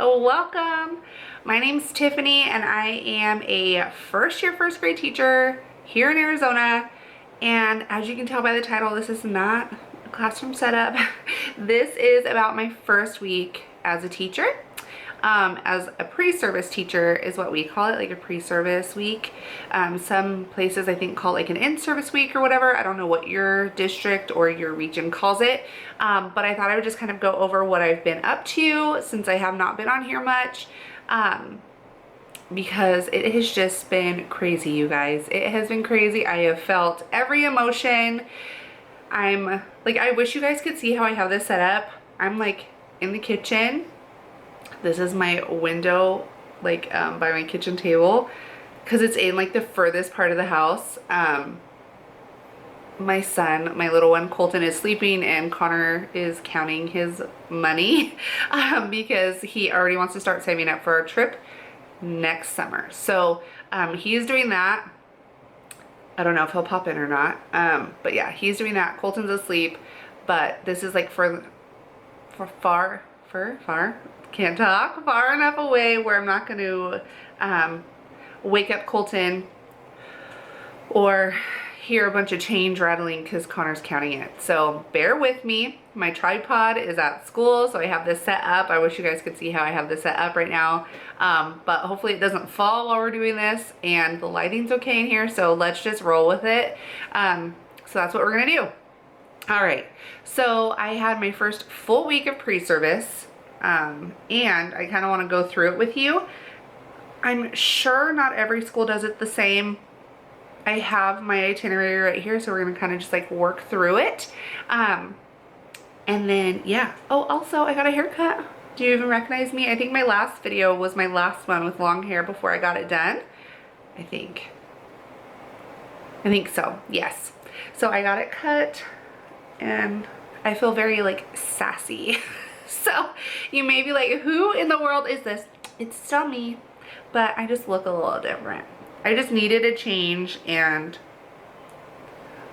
Welcome. My name's Tiffany and I am a first-year first grade teacher here in Arizona. And as you can tell by the title, this is not a classroom setup. This is about my first week as a teacher. As a pre-service teacher is what we call it, like a pre-service week. Some places I think call it like an in-service week or whatever. I don't know what your district or your region calls it, but I thought I would just kind of go over what I've been up to since I have not been on here much, because it has just been crazy, you guys. It has been crazy. I have felt every emotion. I'm like, I wish you guys could see how I have this set up. I'm like in the kitchen. This is my window, like by my kitchen table, because it's in like the furthest part of the house. My son, my little one, Colton, is sleeping and Connor is counting his money because he already wants to start saving up for our trip next summer. So he is doing that. I don't know if he'll pop in or not. But yeah, he's doing that. Colton's asleep, but this is like far can't talk, far enough away where I'm not going to wake up Colton or hear a bunch of change rattling because Connor's counting it. So bear with me. My tripod is at school, so I have this set up. I wish you guys could see how I have this set up right now, but hopefully it doesn't fall while we're doing this, and the lighting's okay in here, so let's just roll with it. So that's what we're gonna do. All right, so I had my first full week of pre-service. And I kind of want to go through it with you. I'm sure not every school does it the same. I have my itinerary right here, so we're going to kind of just like work through it. And then, yeah. Oh, also, I got a haircut. Do you even recognize me? I think my last video was my last one with long hair before I got it done. I think so. Yes. So I got it cut and I feel very like sassy. So you may be like, who in the world is this? It's still me, but I just look a little different. I just needed a change, and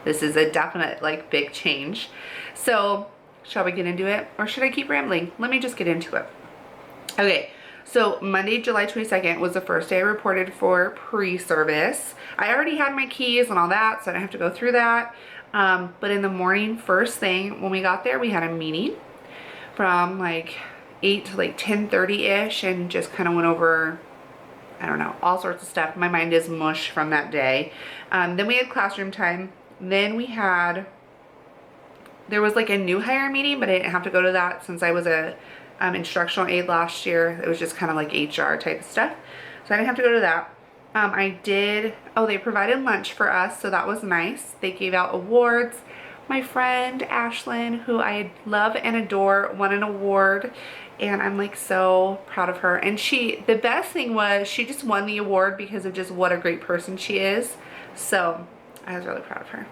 this is a definite like big change. So shall we get into it, or should I keep rambling? Let me just get into it. Okay, so Monday, July 22nd was the first day I reported for pre-service. I already had my keys and all that, so I didn't have to go through that. But in the morning, first thing when we got there, we had a meeting from like 8 to like 10:30-ish, and just kind of went over, I don't know, all sorts of stuff. My mind is mush from that day. Then we had classroom time. Then there was like a new hire meeting, but I didn't have to go to that since I was a instructional aide last year. It was just kind of like HR type of stuff. So I didn't have to go to that. They provided lunch for us, so that was nice. They gave out awards. My friend Ashlyn, who I love and adore, won an award, and I'm like so proud of her. And the best thing was she just won the award because of just what a great person she is. So I was really proud of her.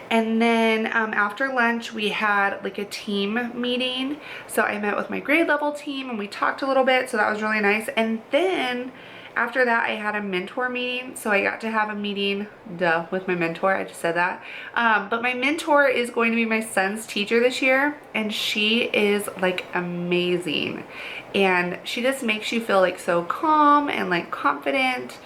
And then after lunch we had like a team meeting. So I met with my grade level team and we talked a little bit, so that was really nice. And then after that, I had a mentor meeting, so I got to have a meeting, with my mentor. I just said that. But my mentor is going to be my son's teacher this year, and she is like amazing. And she just makes you feel like so calm and like confident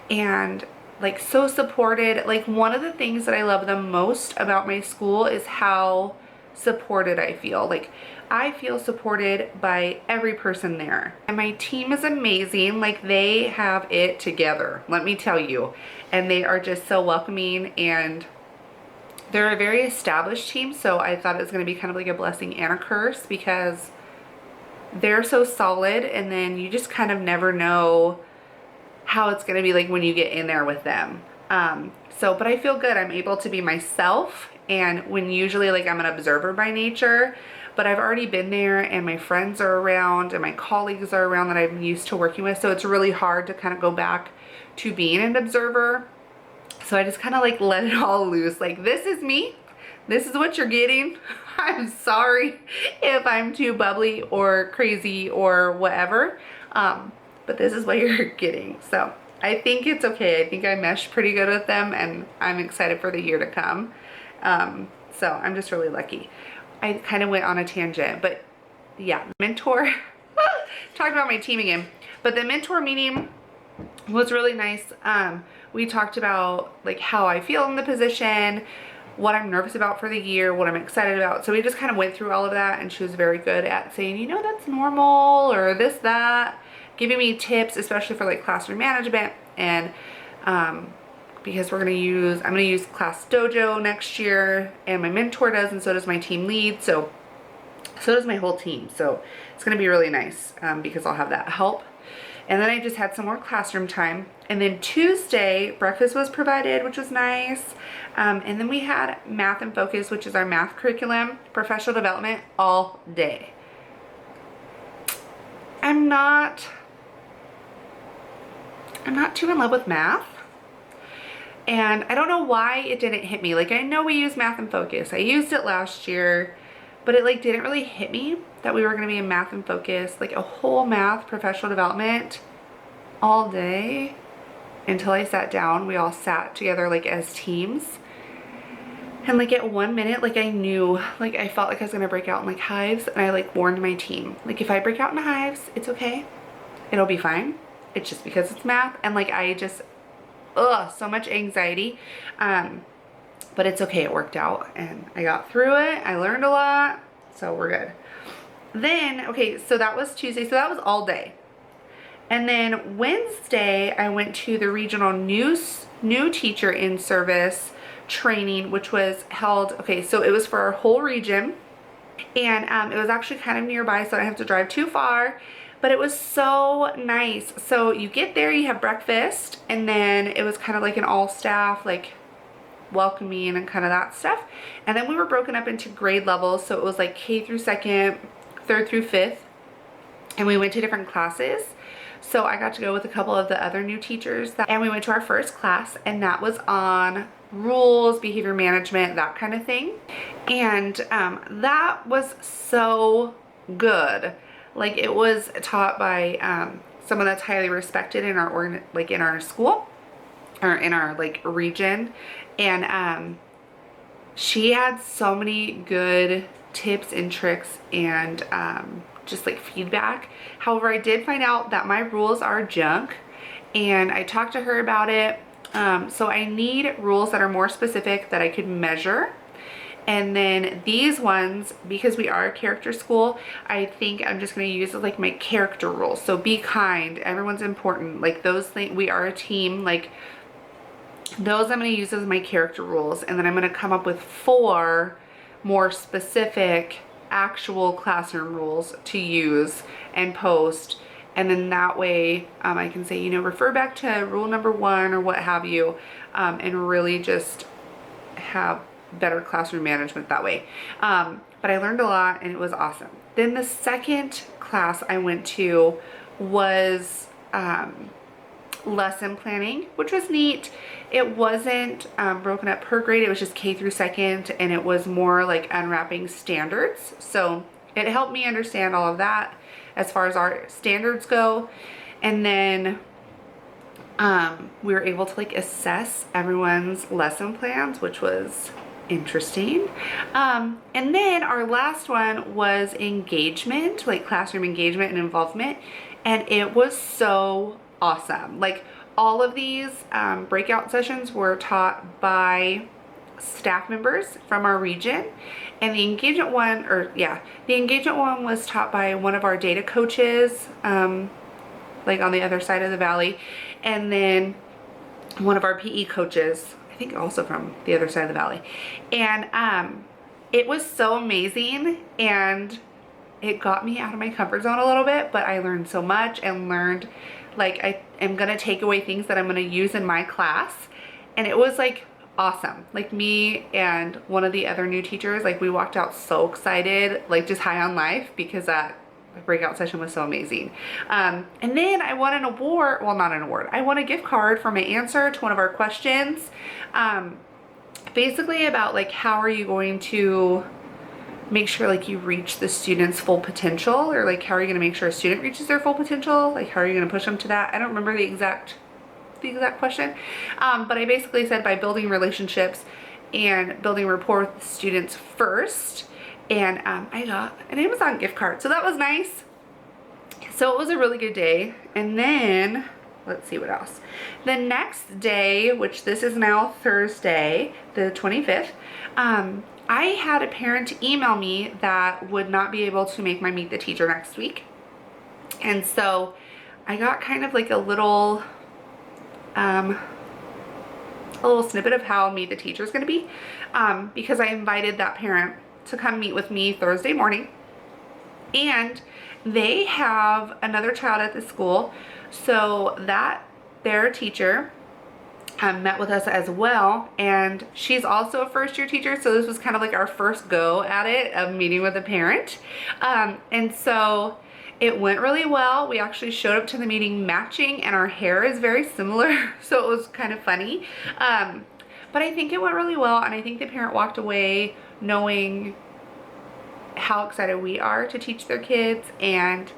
and like so supported. Like one of the things that I love the most about my school is how supported I feel. Like I feel supported by every person there, and my team is amazing. Like they have it together, let me tell you, and they are just so welcoming, and they're a very established team. So I thought it was going to be kind of like a blessing and a curse because they're so solid, and then you just kind of never know how it's going to be like when you get in there with them. But I feel good. I'm able to be myself, and when usually like I'm an observer by nature, but I've already been there and my friends are around and my colleagues are around that I'm used to working with. So it's really hard to kind of go back to being an observer. So I just kind of like let it all loose. Like, this is me. This is what you're getting. I'm sorry if I'm too bubbly or crazy or whatever. But this is what you're getting. So I think it's okay. I think I meshed pretty good with them, and I'm excited for the year to come. So I'm just really lucky. I kind of went on a tangent, but yeah, mentor talked about my team again. But the mentor meeting was really nice. We talked about like how I feel in the position, what I'm nervous about for the year, what I'm excited about. So we just kind of went through all of that, and she was very good at saying, you know, that's normal, or this, that, giving me tips, especially for like classroom management. And because I'm gonna use Class Dojo next year, and my mentor does, and so does my team lead. So does my whole team. So it's gonna be really nice because I'll have that help. And then I just had some more classroom time. And then Tuesday, breakfast was provided, which was nice. And then we had Math and Focus, which is our math curriculum, professional development all day. I'm not too in love with math. And I don't know why it didn't hit me. Like, I know we use Math and Focus. I used it last year, but it like didn't really hit me that we were going to be in Math and Focus, like a whole math professional development all day, until I sat down. We all sat together like as teams. And like at 1 minute, like I knew, like I felt like I was going to break out in like hives, and I like warned my team, like if I break out in hives, it's okay. It'll be fine. It's just because it's math. And like I just, so much anxiety. But it's okay, it worked out and I got through it. I learned a lot, so we're good. Then, okay, so that was Tuesday, so that was all day. And then Wednesday, I went to the regional new teacher in service training, which was held, okay, so it was for our whole region. And it was actually kind of nearby, so I didn't have to drive too far. But it was so nice. So you get there, you have breakfast, and then it was kind of like an all staff, like welcoming and kind of that stuff. And then we were broken up into grade levels, so it was like K through 2nd, 3rd through 5th, and we went to different classes. So I got to go with a couple of the other new teachers, and we went to our first class, and that was on rules, behavior management, that kind of thing. And that was so good. Like, it was taught by someone that's highly respected in our school, or in our like region. And she had so many good tips and tricks and just like feedback. However, I did find out that my rules are junk, and I talked to her about it. So I need rules that are more specific, that I could measure. And then these ones, because we are a character school, I think I'm just going to use like my character rules. So be kind, everyone's important, like those things. We are a team, like those I'm going to use as my character rules. And then I'm going to come up with 4 more specific actual classroom rules to use and post. And then that way I can say, you know, refer back to rule number 1 or what have you, and really just have better classroom management that way. But I learned a lot, and it was awesome. Then the second class I went to was lesson planning, which was neat. It wasn't broken up per grade. It was just K through 2nd, and it was more like unwrapping standards. So it helped me understand all of that as far as our standards go. And then we were able to like assess everyone's lesson plans, which was interesting. And then our last one was engagement, like classroom engagement and involvement. And it was so awesome. Like, all of these breakout sessions were taught by staff members from our region. And the engagement one, was taught by one of our data coaches, like on the other side of the valley. And then one of our PE coaches, I think also from the other side of the valley. And it was so amazing, and it got me out of my comfort zone a little bit, but I learned so much, and learned, like, I am gonna take away things that I'm gonna use in my class. And it was like awesome. Like, me and one of the other new teachers, like, we walked out so excited, like just high on life, because that breakout session was so amazing. And then I won an award, well, not an award, I won a gift card for my answer to one of our questions, basically about like, how are you going to make sure like you reach the student's full potential, or like how are you going to make sure a student reaches their full potential, like how are you going to push them to that. I don't remember the exact question, but I basically said by building relationships and building rapport with the students first. And I got an Amazon gift card, so that was nice. So it was a really good day. And then, let's see what else. The next day, which this is now Thursday, the 25th, I had a parent email me that would not be able to make my Meet the Teacher next week. And so I got kind of like a little snippet of how Meet the Teacher is going to be, because I invited that parent to come meet with me Thursday morning. And they have another child at the school, so that their teacher met with us as well, and she's also a first-year teacher, so this was kind of like our first go at it of meeting with a parent. And so it went really well. We actually showed up to the meeting matching, and our hair is very similar, so it was kind of funny. But I think it went really well, and I think the parent walked away knowing how excited we are to teach their kids, and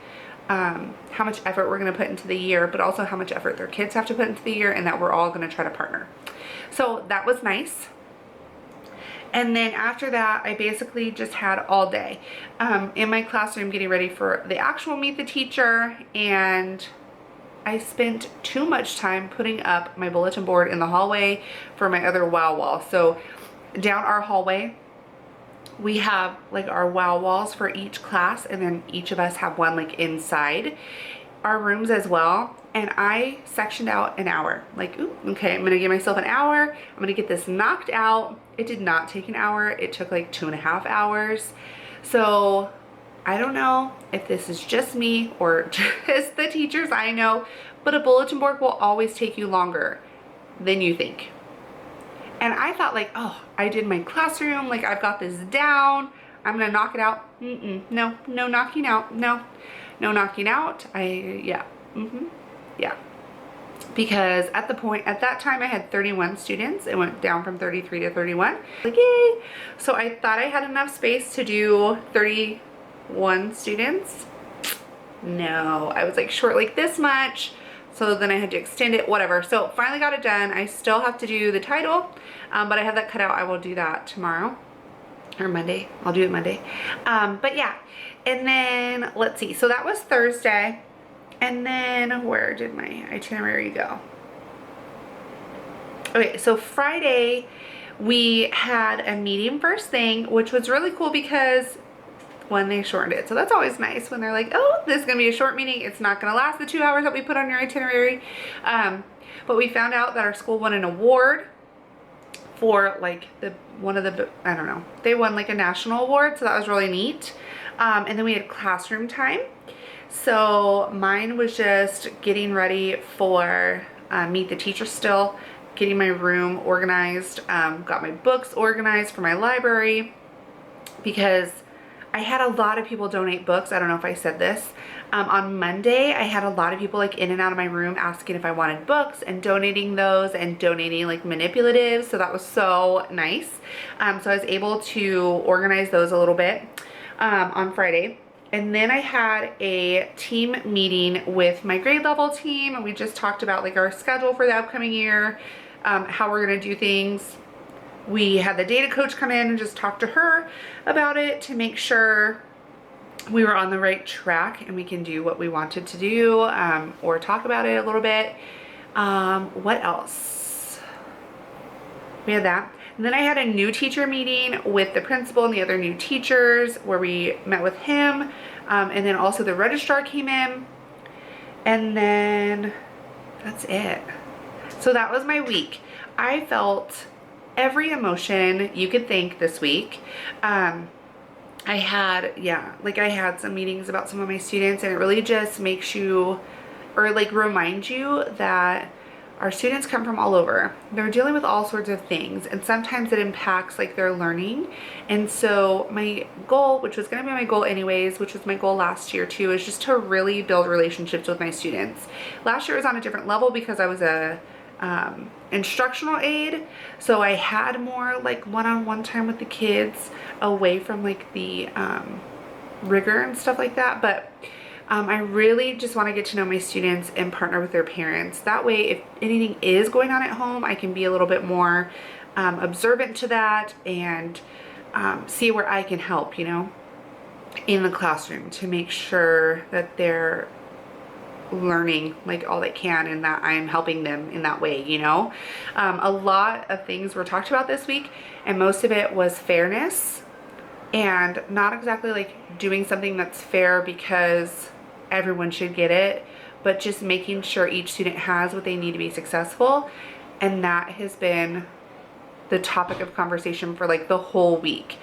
how much effort we're going to put into the year, but also how much effort their kids have to put into the year, and that we're all going to try to partner. So that was nice. And then after that, I basically just had all day in my classroom getting ready for the actual Meet the Teacher, and I spent too much time putting up my bulletin board in the hallway for my other WOW wall. So down our hallway, we have like our WOW walls for each class, and then each of us have one like inside our rooms as well. And I sectioned out an hour, like, ooh, okay, I'm gonna give myself an hour, I'm gonna get this knocked out. It did not take an hour, it took like 2.5 hours. So I don't know if this is just me or just the teachers I know, but a bulletin board will always take you longer than you think. And I thought like, oh, I did my classroom, like I've got this down, I'm gonna knock it out. No knocking out, no knocking out. Yeah. Because at that time I had 31 students. It went down from 33 to 31. Like, yay. So I thought I had enough space to do 31 students. No, I was like short like this much. So then I had to extend it, whatever. So finally got it done. I still have to do the title, but I have that cut out. I will do that tomorrow or Monday. I'll do it Monday. But yeah, and then let's see. So that was Thursday. And then where did my itinerary go? Okay, so Friday we had a meeting first thing, which was really cool because when they shortened it. So that's always nice when they're like, oh, this is gonna be a short meeting. It's not gonna last the 2 hours that we put on your itinerary. But we found out that our school won an award for like I don't know, they won like a national award. So that was really neat. And then we had classroom time. So mine was just getting ready for Meet the Teacher still, getting my room organized, got my books organized for my library, because I had a lot of people donate books. I don't know if I said this. On Monday, I had a lot of people like in and out of my room asking if I wanted books and donating those and donating like manipulatives. So that was so nice. So I was able to organize those a little bit on Friday. And then I had a team meeting with my grade level team, and we just talked about like our schedule for the upcoming year, how we're gonna do things. We had the data coach come in and just talk to her about it to make sure we were on the right track and we can do what we wanted to do, or talk about it a little bit. What else? We had that. And then I had a new teacher meeting with the principal and the other new teachers where we met with him. And then also the registrar came in. And then that's it. So that was my week. I felt every emotion you could think this week. I had some meetings about some of my students, and it really just makes you, or like reminds you that our students come from all over. They're dealing with all sorts of things, and sometimes it impacts like their learning. And so my goal, which was going to be my goal anyways, which was my goal last year too, is just to really build relationships with my students. Last year was on a different level because I was a instructional aide, so I had more like one-on-one time with the kids away from like the rigor and stuff like that. But I really just want to get to know my students and partner with their parents. That way, if anything is going on at home, I can be a little bit more observant to that and see where I can help, you know, in the classroom to make sure that they're learning like all they can and that I'm helping them in that way, you know. A lot of things were talked about this week, and most of it was fairness, and not exactly like doing something that's fair because everyone should get it, but just making sure each student has what they need to be successful. And that has been the topic of conversation for like the whole week.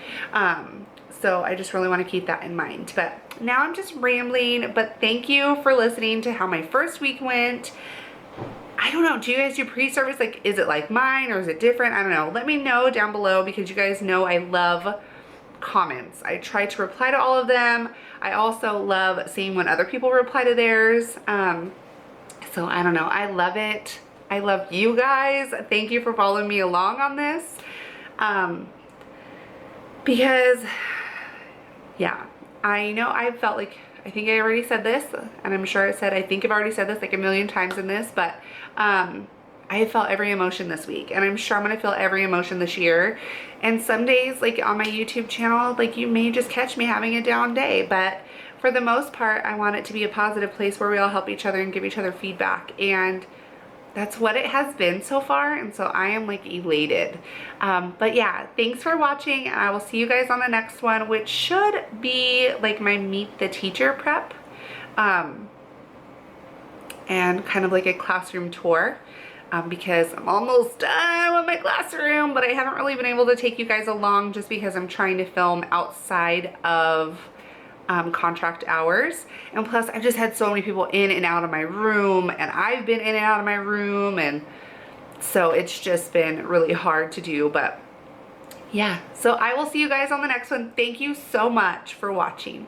So I just really want to keep that in mind. But now I'm just rambling, but thank you for listening to how my first week went. I don't know, do you guys do pre-service? Like, is it like mine or is it different? I don't know. Let me know down below, because you guys know I love comments. I try to reply to all of them. I also love seeing when other people reply to theirs. So I don't know. I love it. I love you guys. Thank you for following me along on this. Because yeah, I know I felt like, I think I already said this, and I'm sure I think I've already said this like a million times in this, but I felt every emotion this week, and I'm sure I'm gonna feel every emotion this year. And some days, like on my YouTube channel, like you may just catch me having a down day, but for the most part, I want it to be a positive place where we all help each other and give each other feedback, and that's what it has been so far, and so I am like elated. But yeah, thanks for watching, and I will see you guys on the next one, which should be like my Meet the Teacher prep, and kind of like a classroom tour, because I'm almost done with my classroom, but I haven't really been able to take you guys along just because I'm trying to film outside of contract hours, and plus I've just had so many people in and out of my room, and I've been in and out of my room, and so it's just been really hard to do. But yeah, so I will see you guys on the next one. Thank you so much for watching.